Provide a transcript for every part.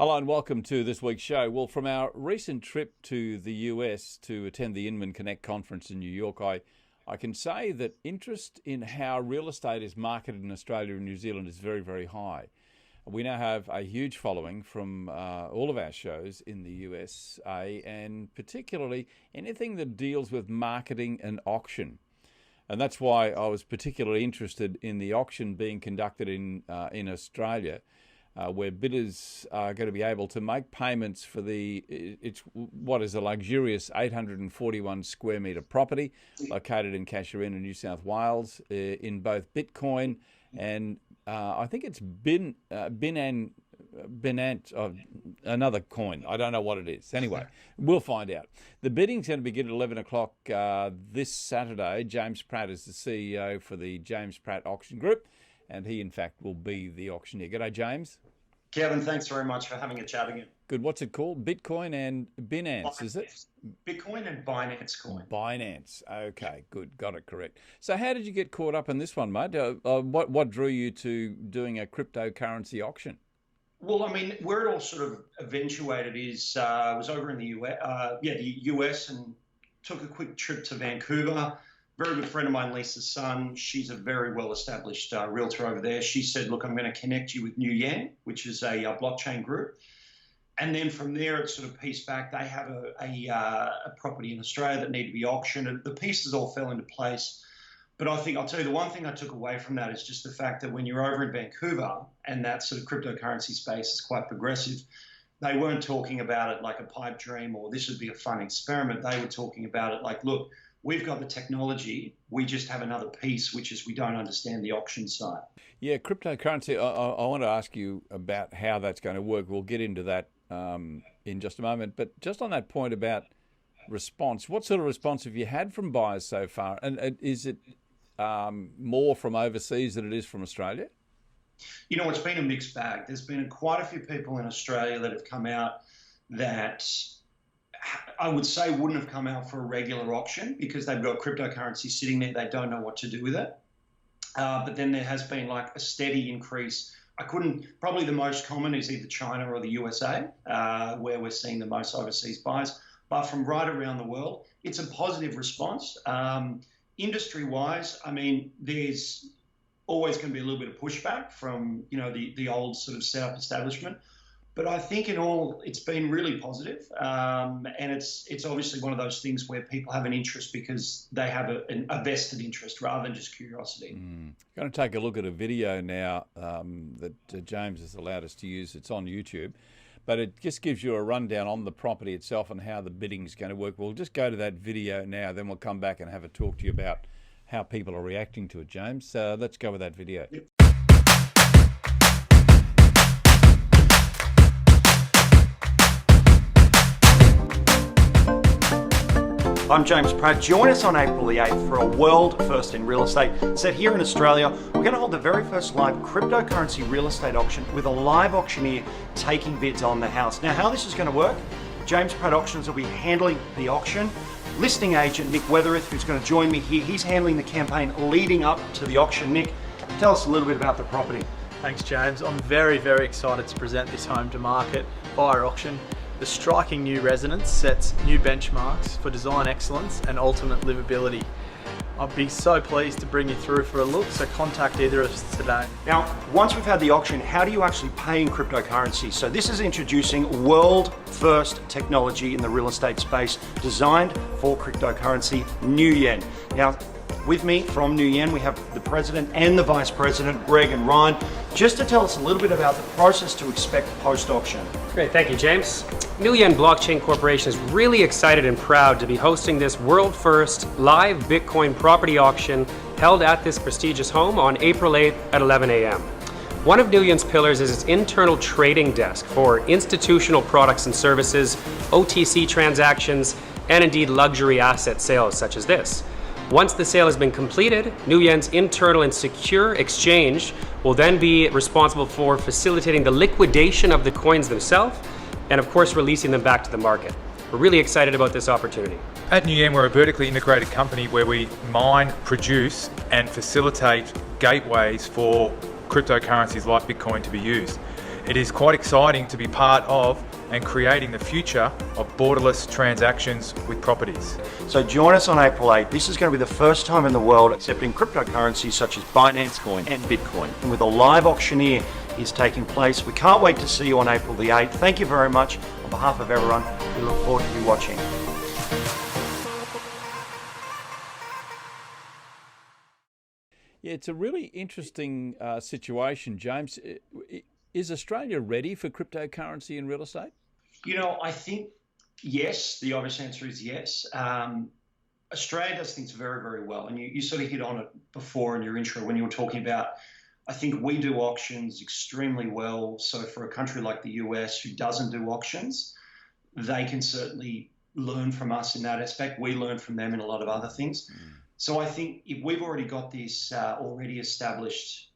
Hello and welcome to this week's show. Well, from our recent trip to the US to attend the Inman Connect conference in New York, I can say that interest in how real estate is marketed in Australia and New Zealand is very, very high. We now have a huge following from all of our shows in the USA, and particularly anything that deals with marketing and auction. And that's why I was particularly interested in the auction being conducted in Australia, where bidders are going to be able to make payments for it's what is a luxurious 841 square metre property located in Casuarina, New South Wales, in both Bitcoin and I think it's Binance, another coin. I don't know what it is. Anyway, we'll find out. The bidding's going to begin at 11 o'clock this Saturday. James Pratt is the CEO for the James Pratt Auctions Group, and he, in fact, will be the auctioneer. G'day, James. Kevin, thanks very much for having a chat again. Good. What's it called? Bitcoin and Binance, is it? Bitcoin and Binance coin. Binance. Okay, good. Got it correct. So how did you get caught up in this one, mate? What drew you to doing a cryptocurrency auction? Well, I mean, where it all sort of eventuated is I was over in the US and took a quick trip to Vancouver. Very good friend of mine, Lisa's son, she's a very well-established realtor over there. She said, look, I'm going to connect you with New Yen, which is a blockchain group. And then from there, it sort of pieced back. They have a property in Australia that needed to be auctioned. And the pieces all fell into place. But I think I'll tell you, the one thing I took away from that is just the fact that when you're over in Vancouver and that sort of cryptocurrency space is quite progressive, they weren't talking about it like a pipe dream or this would be a fun experiment. They were talking about it like, look, we've got the technology, we just have another piece, which is we don't understand the auction side. Yeah, cryptocurrency, I want to ask you about how that's going to work. We'll get into that in just a moment. But just on that point about response, what sort of response have you had from buyers so far? And is it more from overseas than it is from Australia? You know, it's been a mixed bag. There's been quite a few people in Australia that have come out that I would say wouldn't have come out for a regular auction because they've got cryptocurrency sitting there. They don't know what to do with it. But then there has been like a steady increase. Probably the most common is either China or the USA, where we're seeing the most overseas buys. But from right around the world, it's a positive response. Industry-wise, I mean, there's always going to be a little bit of pushback from, you know, the old sort of setup establishment. But I think in all, it's been really positive. And it's obviously one of those things where people have an interest because they have a vested interest rather than just curiosity. I'm going to take a look at a video now that James has allowed us to use. It's on YouTube. But it just gives you a rundown on the property itself and how the bidding is going to work. We'll just go to that video now, then we'll come back and have a talk to you about how people are reacting to it, James. So let's go with that video. Yep. I'm James Pratt. Join us on April the 8th for a world first in real estate. Set here in Australia, we're going to hold the very first live cryptocurrency real estate auction with a live auctioneer taking bids on the house. Now, how this is going to work, James Pratt Auctions will be handling the auction. Listing agent Nick Weatherith, who's going to join me here, he's handling the campaign leading up to the auction. Nick, tell us a little bit about the property. Thanks, James. I'm very, very excited to present this home to market via auction. The striking new residence sets new benchmarks for design excellence and ultimate livability. I'd be so pleased to bring you through for a look, so contact either of us today. Now, once we've had the auction, how do you actually pay in cryptocurrency? So this is introducing world first technology in the real estate space designed for cryptocurrency, New Yen. Now, with me from New Yen, we have the president and the vice president, Greg and Ryan, just to tell us a little bit about the process to expect post-auction. Great, thank you, James. New Yen Blockchain Corporation is really excited and proud to be hosting this world first live Bitcoin property auction held at this prestigious home on April 8th at 11 a.m. One of New Yen's pillars is its internal trading desk for institutional products and services, OTC transactions, and indeed luxury asset sales such as this. Once the sale has been completed, New Yen's internal and secure exchange will then be responsible for facilitating the liquidation of the coins themselves and of course releasing them back to the market. We're really excited about this opportunity. At New Yen, we're a vertically integrated company where we mine, produce and facilitate gateways for cryptocurrencies like Bitcoin to be used. It is quite exciting to be part of and creating the future of borderless transactions with properties. So join us on April 8th. This is going to be the first time in the world accepting cryptocurrencies such as Binance Coin and Bitcoin. And with a live auctioneer is taking place. We can't wait to see you on April the 8th. Thank you very much. On behalf of everyone, we look forward to you watching. Yeah, it's a really interesting situation, James. Is Australia ready for cryptocurrency in real estate? I think yes. The obvious answer is yes. Australia does things very, very well. And you sort of hit on it before in your intro when you were talking about, I think we do auctions extremely well. So for a country like the US who doesn't do auctions, they can certainly learn from us in that aspect. We learn from them in a lot of other things. So I think if we've already got this already established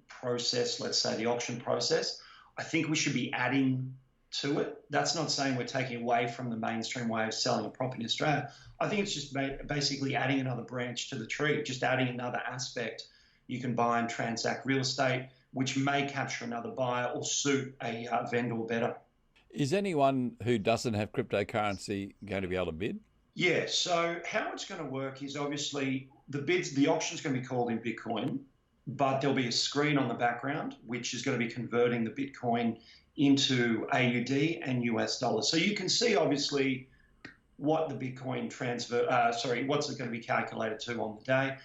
process, let's say the auction process, I think we should be adding to it. That's not saying we're taking away from the mainstream way of selling a property in Australia. I think it's just basically adding another branch to the tree, just adding another aspect. You can buy and transact real estate, which may capture another buyer or suit a vendor better. Is anyone who doesn't have cryptocurrency going to be able to bid? Yeah, so how it's going to work is obviously the auction's going to be called in Bitcoin, but there'll be a screen on the background, which is going to be converting the Bitcoin into AUD and US dollars. So you can see obviously what the Bitcoin what's it going to be calculated to on the day.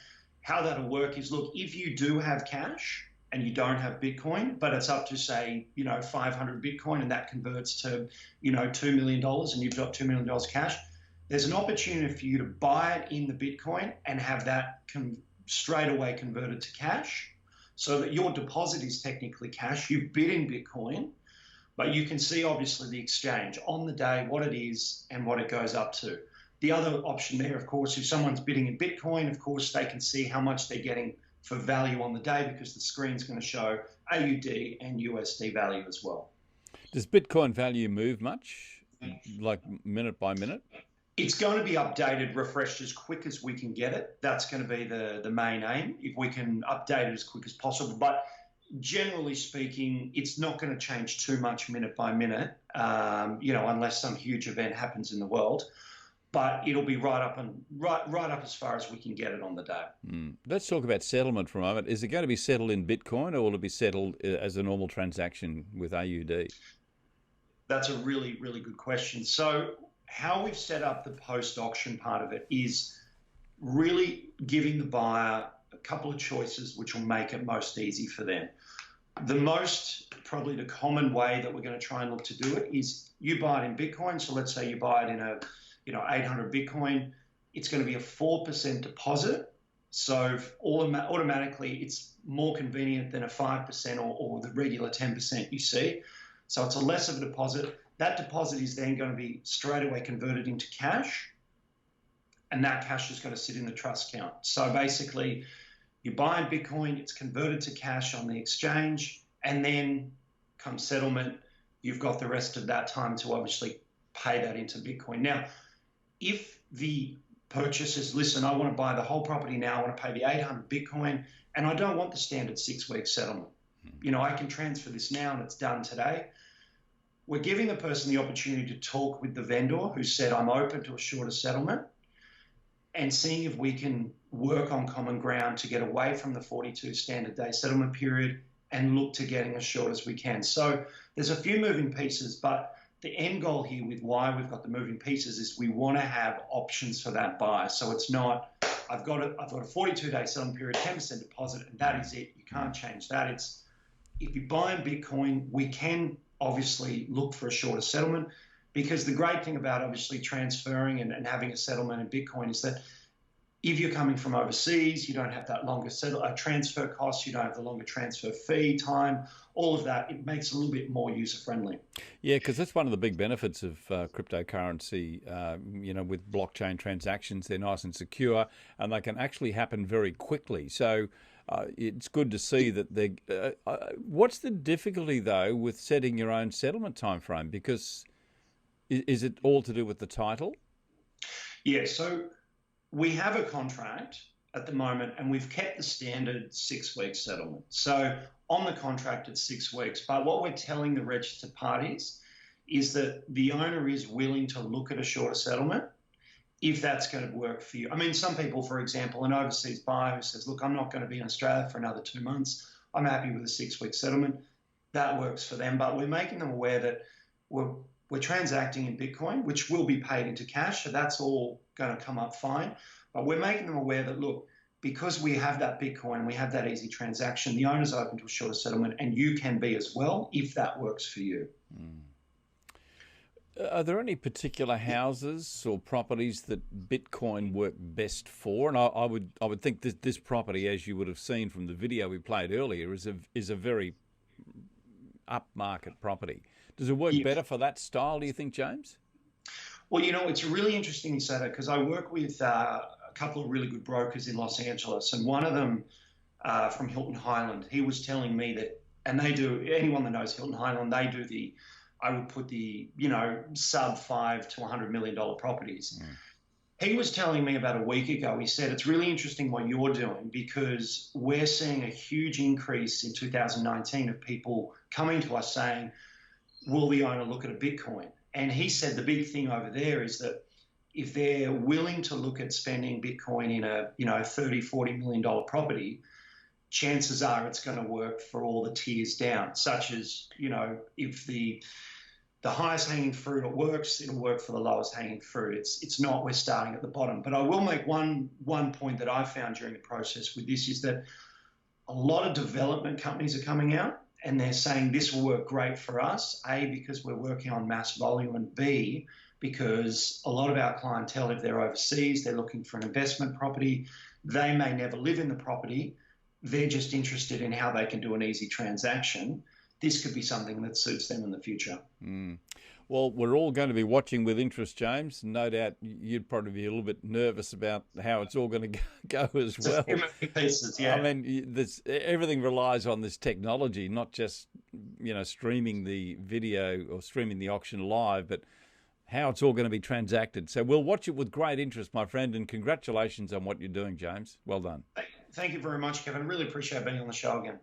How that'll work is, look, if you do have cash and you don't have Bitcoin, but it's up to say, 500 Bitcoin and that converts to, $2 million and you've got $2 million cash, there's an opportunity for you to buy it in the Bitcoin and have that straight away converted to cash so that your deposit is technically cash. You've bid in Bitcoin, but you can see obviously the exchange on the day, what it is and what it goes up to. The other option there, of course, if someone's bidding in Bitcoin, of course, they can see how much they're getting for value on the day because the screen's going to show AUD and USD value as well. Does Bitcoin value move much, like minute by minute? It's going to be updated, refreshed as quick as we can get it. That's going to be the main aim, if we can update it as quick as possible. But generally speaking, it's not going to change too much minute by minute, unless some huge event happens in the world. But it'll be right up as far as we can get it on the day. Let's talk about settlement for a moment. Is it going to be settled in Bitcoin or will it be settled as a normal transaction with AUD? That's a really, really good question. So how we've set up the post-auction part of it is really giving the buyer a couple of choices which will make it most easy for them. Probably the common way that we're going to try and look to do it is you buy it in Bitcoin. So let's say you buy it in 800 Bitcoin. It's going to be a 4% deposit. So automatically it's more convenient than a 5% or the regular 10% you see. So it's a less of a deposit. That deposit is then going to be straight away converted into cash, and that cash is going to sit in the trust account. So basically, you buy in Bitcoin, it's converted to cash on the exchange, and then come settlement, you've got the rest of that time to obviously pay that into Bitcoin. Now, if the purchaser says, listen, I want to buy the whole property now, I want to pay the 800 Bitcoin, and I don't want the standard 6-week settlement. I can transfer this now and it's done today. We're giving the person the opportunity to talk with the vendor who said, I'm open to a shorter settlement, and seeing if we can work on common ground to get away from the 42 standard day settlement period and look to getting as short as we can. So there's a few moving pieces, but the end goal here with why we've got the moving pieces is we want to have options for that buyer. So it's not, I've got a 42-day settlement period, 10% deposit, and that is it. You can't change that. It's, if you buy in Bitcoin, we can obviously look for a shorter settlement, because the great thing about obviously transferring and having a settlement in Bitcoin is that if you're coming from overseas, you don't have that longer transfer cost, you don't have the longer transfer fee time, all of that. It makes it a little bit more user-friendly. Yeah, because that's one of the big benefits of cryptocurrency. With blockchain transactions, they're nice and secure, and they can actually happen very quickly. So it's good to see that they. What's the difficulty though with setting your own settlement time frame? Because is it all to do with the title? Yeah. So we have a contract at the moment, and we've kept the standard 6-week settlement. So on the contract, it's 6 weeks. But what we're telling the registered parties is that the owner is willing to look at a shorter settlement if that's going to work for you. I mean, some people, for example, an overseas buyer who says, look, I'm not going to be in Australia for another 2 months. I'm happy with a 6-week settlement. That works for them. But we're making them aware that we're transacting in Bitcoin, which will be paid into cash. So that's all going to come up fine. But we're making them aware that, look, because we have that Bitcoin, we have that easy transaction, the owner's open to a shorter settlement, and you can be as well if that works for you. Are there any particular houses or properties that Bitcoin work best for? And I would think that this property, as you would have seen from the video we played earlier, is a very upmarket property. Does it work better for that style, do you think, James? Well, you know, it's really interesting you say that, because I work with a couple of really good brokers in Los Angeles, and one of them from Hilton Highland, he was telling me that, and they do, anyone that knows Hilton Highland, they do the, I would put the, you know, sub $5 to $100 million properties. He was telling me about a week ago, he said, it's really interesting what you're doing, because we're seeing a huge increase in 2019 of people coming to us saying, will the owner look at a Bitcoin? And he said the big thing over there is that if they're willing to look at spending Bitcoin in a, you know, $30, $40 million property, chances are it's going to work for all the tiers down, such as, you know, if the highest hanging fruit it works, it'll work for the lowest hanging fruit. It's not we're starting at the bottom. But I will make one point that I found during the process with this is that a lot of development companies are coming out and they're saying this will work great for us, A, because we're working on mass volume, and B, because a lot of our clientele, if they're overseas, they're looking for an investment property, they may never live in the property, they're just interested in how they can do an easy transaction. This could be something that suits them in the future. Well, we're all going to be watching with interest, James. No doubt you'd probably be a little bit nervous about how it's all going to go as well. Pieces, yeah. I mean, everything relies on this technology, not just, you know, streaming the video or streaming the auction live, but how it's all going to be transacted. So we'll watch it with great interest, my friend, and congratulations on what you're doing, James. Well done. Thank you very much, Kevin. I really appreciate being on the show again.